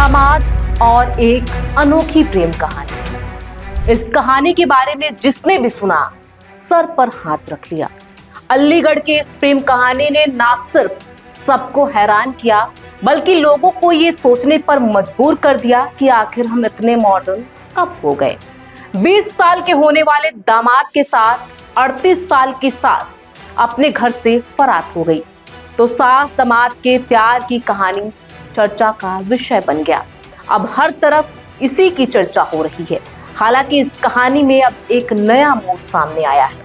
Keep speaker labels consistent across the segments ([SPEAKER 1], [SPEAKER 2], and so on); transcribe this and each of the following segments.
[SPEAKER 1] दामाद और एक अनोखी प्रेम कहानी। इस कहानी के बारे में जिसने भी सुना सर पर हाथ रख लिया। अलीगढ़ के इस प्रेम कहानी ने ना सिर्फ सबको हैरान किया बल्कि लोगों को ये सोचने पर मजबूर कर दिया कि आखिर हम इतने मॉडर्न कब हो गए। 20 साल के होने वाले दामाद के साथ 38 साल की सास अपने घर से फरार हो गई तो सास दामाद के प्यार की कहानी चर्चा का विषय बन गया। अब हर तरफ इसी की चर्चा हो रही है। हालांकि इस कहानी में अब एक नया मोड़ सामने आया है।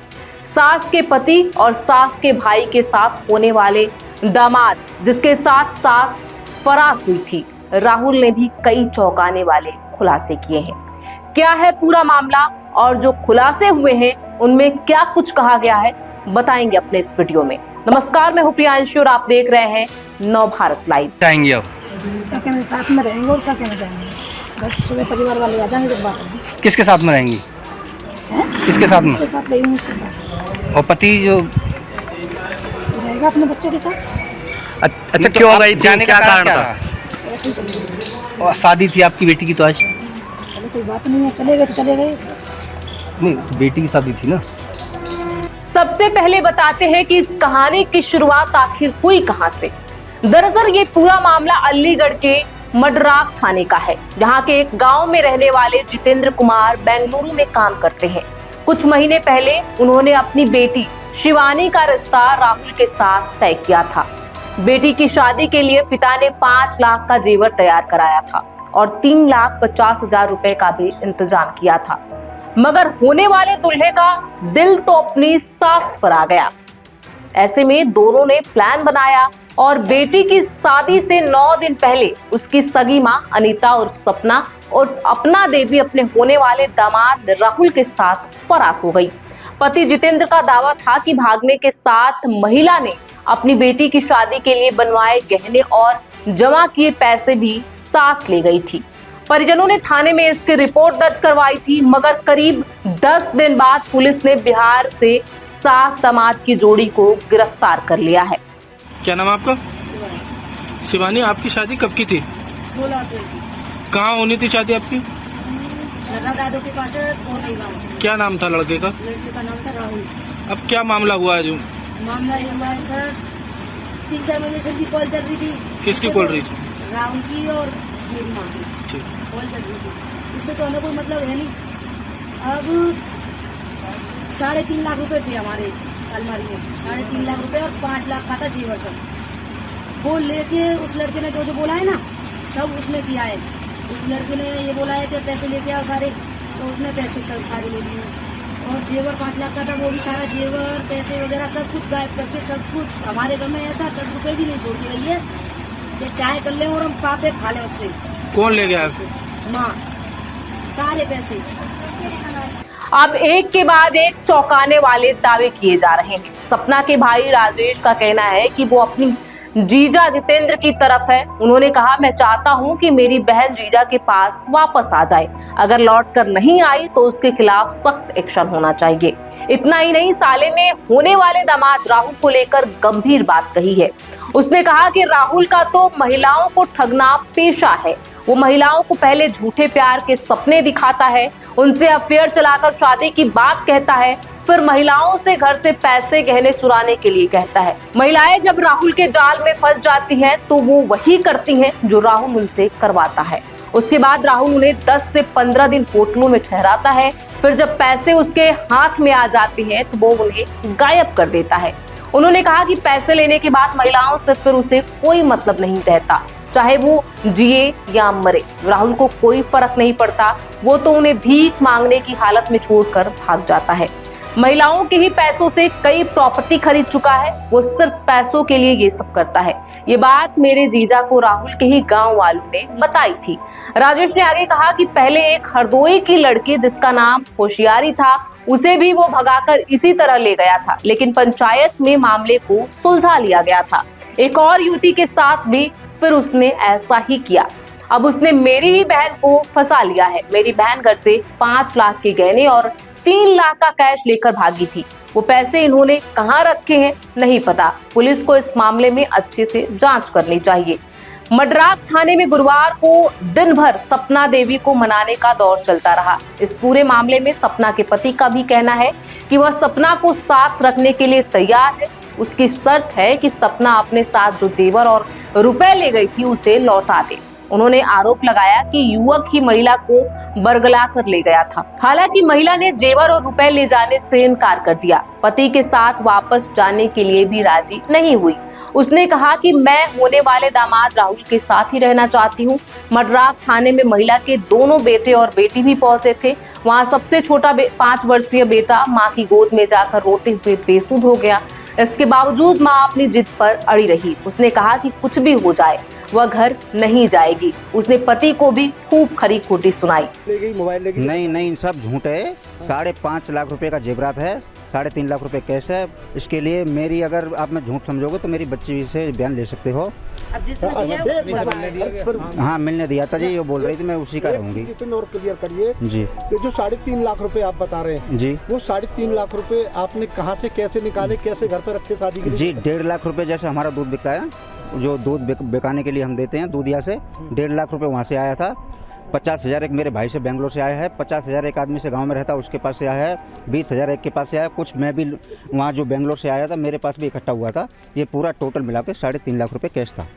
[SPEAKER 1] सास के पति और सास के भाई के साथ होने वाले दामाद जिसके साथ सास फरार हुई थी, राहुल ने भी कई चौंकाने वाले खुलासे किए हैं। क्या है पूरा मामला और जो खुलासे हुए हैं उनमें क्या कुछ कहा गया है, बताएंगे अपने इस वीडियो में। नमस्कार, मैं हूं प्रियांशु और आप देख रहे हैं नव भारत लाइव।
[SPEAKER 2] जाएंगे अब
[SPEAKER 3] क्या मेरे साथ में रहेंगे और क्या कहना जाएंगे, बस सुबह परिवार वाले आ जाएंगे जब बात होगी।
[SPEAKER 2] किसके साथ में रहेंगी? किसके साथ में?
[SPEAKER 3] उसके साथ गई हूँ, उसके साथ।
[SPEAKER 2] और पति जो
[SPEAKER 3] रहेगा अपने बच्चे के साथ।
[SPEAKER 2] अच्छा, क्यों गई? जाने का कारण था?
[SPEAKER 3] ऐसे ही चले गए।
[SPEAKER 2] और शादी थी आपकी बेटी की तो आज
[SPEAKER 3] चलो कोई बात नहीं है, चले गए तो चले गए बस।
[SPEAKER 2] नहीं, तो बेटी की शादी थी ना।
[SPEAKER 1] सबसे पहले बताते हैं कि इस कहानी की शुरुआत आखिर हुई कहां से। दरअसल ये पूरा मामला अलीगढ़ के मडराक थाने का है, जहां के एक गांव में रहने वाले जितेंद्र कुमार बेंगलुरु में काम करते हैं। कुछ महीने पहले उन्होंने अपनी बेटी शिवानी का रिश्ता राहुल के साथ तय किया था। बेटी की शादी के लिए पिता ने 5 लाख का जेवर तैयार कराया था और 3,50,000 रुपए का भी इंतजाम किया था, मगर होने वाले दूल्हे का दिल तो अपनी सास पर आ गया। ऐसे में दोनों ने प्लान बनाया और बेटी की शादी से 9 दिन पहले उसकी सगी मां अनीता उर्फ सपना और अपना देवी अपने होने वाले दामाद राहुल के साथ फरार हो गई। पति जितेंद्र का दावा था कि भागने के साथ महिला ने अपनी बेटी की शादी के लिए बनवाए गहने और जमा किए पैसे भी साथ ले गई थी। परिजनों ने थाने में इसकी रिपोर्ट दर्ज करवाई थी, मगर करीब 10 दिन बाद पुलिस ने बिहार से सास दामाद की जोड़ी को गिरफ्तार कर लिया है।
[SPEAKER 4] क्या नाम है आपका? शिवानी। आपकी शादी कब की थी?
[SPEAKER 3] 16 अप्रैल की।
[SPEAKER 4] कहाँ होनी थी शादी आपकी?
[SPEAKER 3] दादो के पास गाँव।
[SPEAKER 4] क्या नाम था लड़के का?
[SPEAKER 3] लड़के का नाम था राहुल।
[SPEAKER 4] अब क्या मामला हुआ है? जो
[SPEAKER 3] मामला ये हुआ है सर, 3-4 महीने से उनकी कॉल चल रही थी।
[SPEAKER 4] किसकी कॉल रही थी?
[SPEAKER 3] राहुल की और मेरी माँ की
[SPEAKER 4] ठीक।
[SPEAKER 3] कॉल चल रही थी। उससे तो हमें कोई मतलब है नहीं। अब 3.5 लाख रुपए थे हमारे अलमारी में, 3.5 लाख रुपए और 5 लाख का था जीवर सब। वो लेके उस लड़के ने जो बोला है ना, सब उसने किया है। उस लड़के ने ये बोला है कि पैसे लेके आओ सारे, तो उसने पैसे सब सारे ले लिए और जेवर 5 लाख का था, वो भी सारा जेवर पैसे वगैरह सब कुछ गायब करके सब कुछ। हमारे घर में ऐसा 10 रुपए भी नहीं छोड़ती रही है कि चाय कर ले और हम पापे खा ले उससे।
[SPEAKER 4] कौन ले गया आपको?
[SPEAKER 3] माँ, सारे पैसे।
[SPEAKER 1] अब एक के बाद एक चौंकाने वाले दावे किए जा रहे हैं। सपना के भाई राजेश का कहना है कि वो अपनी जीजा जितेंद्र की तरफ है। उन्होंने कहा, मैं चाहता हूं कि मेरी बहन जीजा के पास वापस आ जाए। अगर लौट कर नहीं आई तो उसके खिलाफ सख्त एक्शन होना चाहिए। इतना ही नहीं, साले ने होने वाले दामाद राहुल को लेकर गंभीर बात कही है। उसने कहा कि राहुल का तो महिलाओं को ठगना पेशा है। वो महिलाओं को पहले झूठे प्यार के सपने दिखाता है, उनसे अफेयर चलाकर शादी की बात कहता है, फिर महिलाओं से घर से पैसे गहने चुराने के लिए कहता है। महिलाएं जब राहुल के जाल में फंस जाती हैं तो वो वही करती हैं जो राहुल उनसे करवाता है। उसके बाद राहुल उन्हें 10 से 15 दिन होटलों में ठहराता है, फिर जब पैसे उसके हाथ में आ जाते हैं तो वो उन्हें गायब कर देता है। उन्होंने कहा कि पैसे लेने के बाद महिलाओं से फिर उसे कोई मतलब नहीं रहता, चाहे वो जिए या मरे। राहुल को कोई फर्क नहीं पड़ता, वो तो उन्हें भीख मांगने की हालत में छोड़कर भाग जाता है। महिलाओं के ही पैसों से कई प्रॉपर्टी खरीद चुका है। वो सिर्फ पैसों के लिए ये सब करता है। ये बात मेरे जीजा को राहुल के ही गांव वालों ने बताई थी। राजेश ने आगे कहा कि पहले एक हरदोई की लड़की जिसका नाम होशियारी था, उसे भी वो भगाकर इसी तरह ले गया था, लेकिन पंचायत में मामले को सुलझा लिया गया था। एक और युवती के साथ भी फिर उसने ऐसा ही किया। अब उसने मेरी ही बहन को फंसा लिया है। मेरी बहन घर से 5 लाख के गहने और 3 लाख का कैश लेकर भागी थी। वो पैसे इन्होंने कहाँ रखे हैं नहीं पता। पुलिस को इस मामले में अच्छे से जांच करनी चाहिए। मडराक थाने में गुरुवार को दिन भर सपना देवी को मनाने का दौर चलता रहा। इस पूरे मामले में सपना के पति का भी कहना है कि वह सपना को साथ रखने के लिए तैयार है। उसकी शर्त है कि सपना अपने साथ जो जेवर और रुपए ले गई थी उसे लौटा दे। उन्होंने आरोप लगाया कि युवक ही महिला को बरगला कर ले गया था। हालांकि महिला ने जेवर और रुपए ले जाने से इनकार कर दिया। पति के साथ वापस जाने के लिए भी राजी नहीं हुई। उसने कहा कि मैं होने वाले दामाद राहुल के साथ ही रहना चाहती हूँ। मडराक थाने में महिला के दोनों बेटे और बेटी भी पहुंचे थे। वहाँ सबसे छोटा 5 वर्षीय बेटा माँ की गोद में जाकर रोते हुए बेसुध हो गया। इसके बावजूद माँ अपनी जिद पर अड़ी रही। उसने कहा कि कुछ भी हो जाए वह घर नहीं जाएगी। उसने पति को भी खूब खरी खोटी सुनाई।
[SPEAKER 5] नहीं, सब झूठ है। 5.5 लाख रुपए का जेवरात है, 3.5 लाख रुपए कैश है। इसके लिए मेरी, अगर आप मैं झूठ समझोगे तो मेरी बच्ची से बयान ले सकते हो। हाँ, मिलने दिया था जी, ये बोल रही थी मैं उसी का रहूंगी।
[SPEAKER 6] और क्लियर करिए जी, ये जो 3.5 लाख रुपए आप बता रहे हैं जी, वो 3.5 लाख रुपए आपने कहाँ से कैसे निकाले, कैसे घर पर रखे शादी के लिए?
[SPEAKER 5] जी, 1.5 लाख रुपए जैसे हमारा दूध बिकता है, जो दूध बेकाने के लिए हम देते हैं दूधिया से, 1.5 लाख रुपए वहाँ से आया था। 50,000 एक मेरे भाई से बेंगलोर से आया है। 50,000 एक आदमी से गांव में रहता उसके पास से आया है। 20,000 एक के पास से आया। कुछ मैं भी वहाँ जो बेंगलोर से आया था मेरे पास भी इकट्ठा हुआ था। ये पूरा टोटल मिला के 3.5 लाख रुपए कैश था।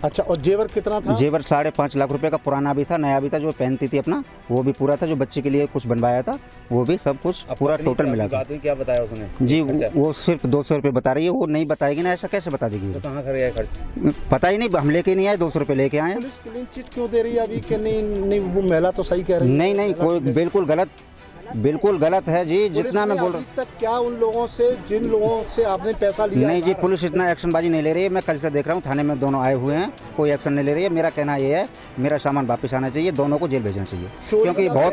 [SPEAKER 6] अच्छा, और जेवर कितना था?
[SPEAKER 5] जेवर 5.5 लाख रुपए का पुराना भी था, नया भी था, जो पहनती थी अपना वो भी पूरा था, जो बच्चे के लिए कुछ बनवाया था वो भी, सब कुछ पूरा टोटल मिला था।
[SPEAKER 2] क्या बताया उसने
[SPEAKER 5] जी, वो सिर्फ 200 रुपए बता रही है। वो नहीं बताएगी ना, ऐसा कैसे बता देगी?
[SPEAKER 2] तो कहाँ कर गया खर्च?
[SPEAKER 5] पता ही नहीं, हम लेके नहीं आए, 200 रुपए लेके आए।
[SPEAKER 6] पुलिस क्लीन चिट क्यों दे रही है अभी कि नहीं वो महिला तो सही कह रही है?
[SPEAKER 5] नहीं, कोई बिल्कुल गलत है जी। जितना मैं बोल रहा हूँ,
[SPEAKER 6] तक क्या उन लोगों से, जिन लोगों से आपने पैसा लिया?
[SPEAKER 5] नहीं जी, पुलिस इतना एक्शनबाजी नहीं ले रही है। मैं कल से देख रहा हूँ थाने में दोनों आए हुए हैं, कोई एक्शन नहीं ले रही है। मेरा कहना ये है, मेरा सामान वापस आना चाहिए, दोनों को जेल भेजना चाहिए, क्योंकि बहुत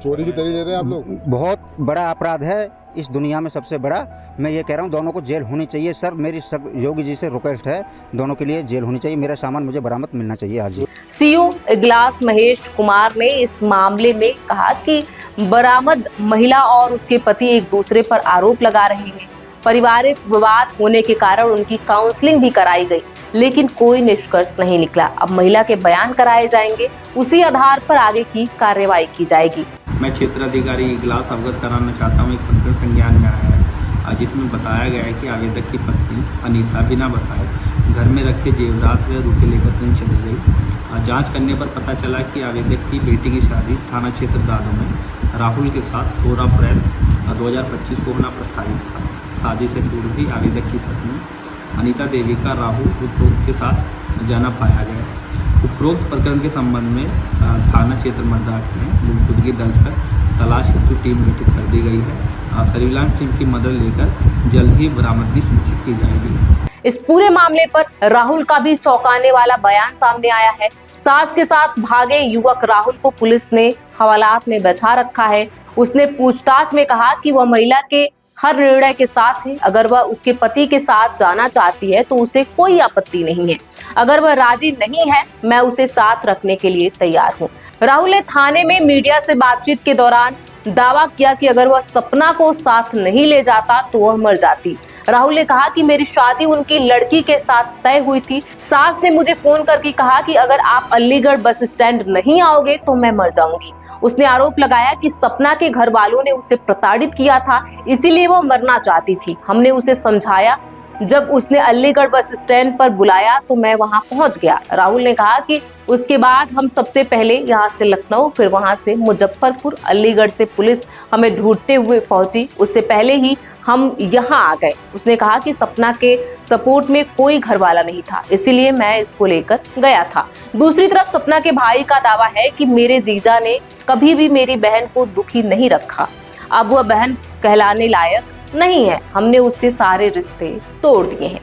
[SPEAKER 6] चोरी की तरी दे रहे हैं आप लोग।
[SPEAKER 5] बहुत बड़ा अपराध है इस दुनिया में, सबसे बड़ा। मैं ये कह रहा हूँ दोनों को जेल होनी चाहिए। सर, मेरी सब योगी जी से रिक्वेस्ट है, दोनों के लिए जेल होनी चाहिए। मेरा सामान मुझे बरामद मिलना चाहिए आज।
[SPEAKER 1] सीओ इगलास महेश कुमार ने इस मामले में कहा कि बरामद महिला और उसके पति एक दूसरे पर आरोप लगा रहे हैं। पारिवारिक विवाद होने के कारण उनकी काउंसलिंग भी कराई गई, लेकिन कोई निष्कर्ष नहीं निकला। अब महिला के बयान कराए जाएंगे, उसी आधार पर आगे की कार्रवाई की जाएगी।
[SPEAKER 7] मैं क्षेत्राधिकारी इगलास अवगत कराना चाहता हूँ। एक प्रकरण संज्ञान में आया है जिसमें बताया गया है कि आवेदक की पत्नी अनीता बिना बताए घर में रखे जेवरात व रुपये लेकर कहीं चली गई। जांच करने पर पता चला कि आवेदक की बेटी की शादी थाना क्षेत्र दादो में राहुल के साथ 16 अप्रैल 2025 को होना प्रस्तावित था। शादी से पूर्व भी आवेदक की पत्नी अनीता देवी का राहुल उपरोक्त के साथ जाना पाया गया। उपरोक्त प्रकरण के संबंध में थाना क्षेत्र मडराक में गुमशुदगी दर्ज कर तलाश हेतु टीम गठित कर दी गई है। सर्विलांस टीम की मदद लेकर जल्द ही बरामदगी सुनिश्चित की जाएगी।
[SPEAKER 1] इस पूरे मामले पर राहुल का भी चौंकाने वाला बयान सामने आया है। सास के साथ भागे युवक राहुल को पुलिस ने हवालात में बैठा रखा है। उसने पूछताछ में कहा कि वह महिला के हर निर्णय के साथ है। अगर वह उसके पति के साथ जाना चाहती है तो उसे कोई आपत्ति नहीं है। अगर वह राजी नहीं है, मैं उसे साथ रखने के लिए तैयार हूँ। राहुल ने थाने में मीडिया से बातचीत के दौरान दावा किया कि अगर वह सपना को साथ नहीं ले जाता तो वह मर जाती। राहुल ने कहा कि मेरी शादी उनकी लड़की के साथ तय हुई थी। सास ने मुझे फोन करके कहा कि अगर आप अलीगढ़ बस स्टैंड नहीं आओगे तो मैं मर जाऊंगी। उसने आरोप लगाया कि सपना के घर वालों ने उसे प्रताड़ित किया था, इसीलिए वो मरना चाहती थी। हमने उसे समझाया। जब उसने अलीगढ़ बस स्टैंड पर बुलाया तो मैं वहां पहुंच गया। राहुल ने कहा कि उसके बाद हम सबसे पहले यहां से लखनऊ, फिर वहां से मुजफ्फरपुर, अलीगढ़ से पुलिस हमें ढूंढते हुए पहुंची। उससे पहले ही हम यहाँ आ गए। उसने कहा कि सपना के सपोर्ट में कोई घर वाला नहीं था, इसीलिए मैं इसको लेकर गया था। दूसरी तरफ सपना के भाई का दावा है कि मेरे जीजा ने कभी भी मेरी बहन को दुखी नहीं रखा। अब वह बहन कहलाने लायक नहीं है। हमने उससे सारे रिश्ते तोड़ दिए हैं।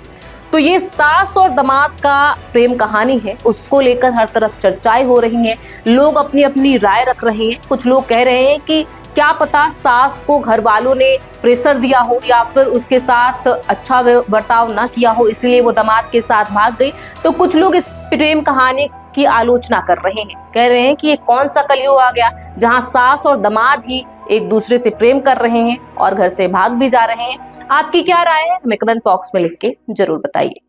[SPEAKER 1] तो ये सास और दामाद का प्रेम कहानी है, उसको लेकर हर तरफ चर्चाएं हो रही हैं। लोग अपनी अपनी राय रख रहे हैं। कुछ लोग कह रहे हैं कि क्या पता सास को घर वालों ने प्रेशर दिया हो या फिर उसके साथ अच्छा बर्ताव न किया हो, इसलिए वो दामाद के साथ भाग गई। तो कुछ लोग इस प्रेम कहानी की आलोचना कर रहे हैं, कह रहे हैं कि ये कौन सा कलयुग आ गया जहां सास और दामाद ही एक दूसरे से प्रेम कर रहे हैं और घर से भाग भी जा रहे हैं। आपकी क्या राय है, हमें कमेंट बॉक्स में लिख के जरूर बताइए।